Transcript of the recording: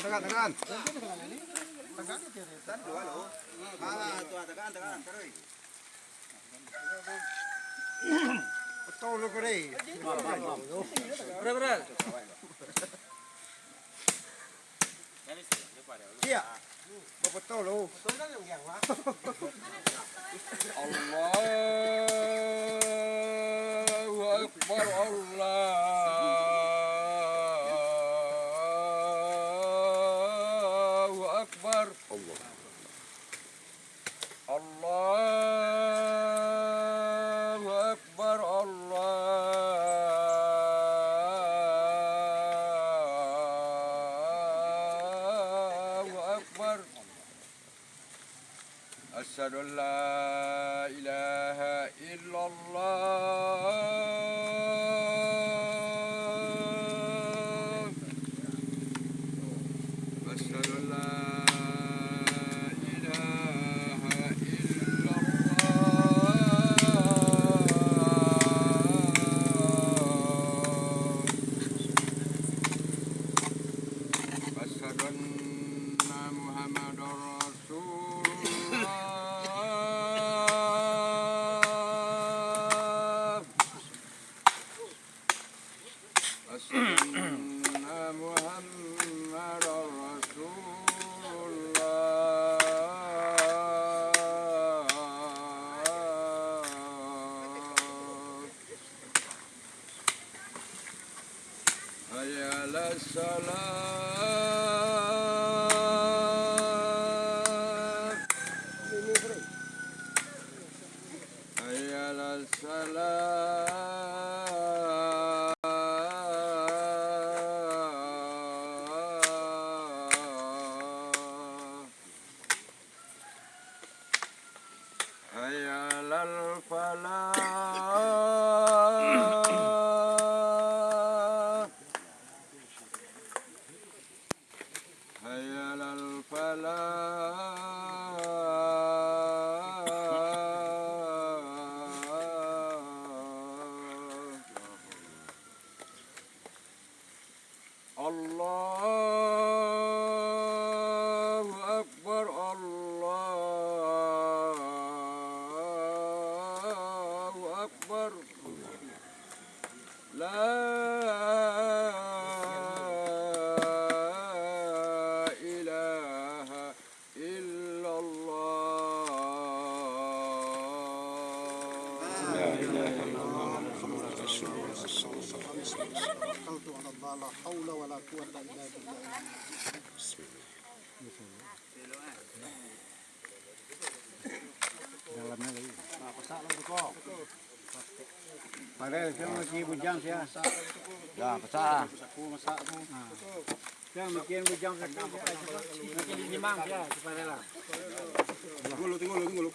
tekan, tekan. Dan dua lo. Tuh tekan terus. Betul lo kore. Berat. Iya. Betul lo. Allahu Akbar, Allahu Akbar, Allahu Akbar, Allahu Akbar. Asyhadu an la ilaha illallah. Asyhadu an la ilaha illallah. Asyhadu anna Muhammadar Rasulullah. Asyhadu anna Muhammadar Rasulullah. Hayya 'alas salat. Hayya 'alas salat. Hayya 'alal falah. Hayya 'alal falah. Allahu Akbar, Allahu Akbar. La ilaha illallah. Tawakkaltu 'ala Allah, la haula wala quwwata illa billah. Dalamnya lagi. Nah, pasak lang ko. Pare, siya mesti bujang siya. Ya, pecah. Aku masak mo. Siya mungkin bujang sa kampo. Mungkin limang siya, supaya lah. Tunggu.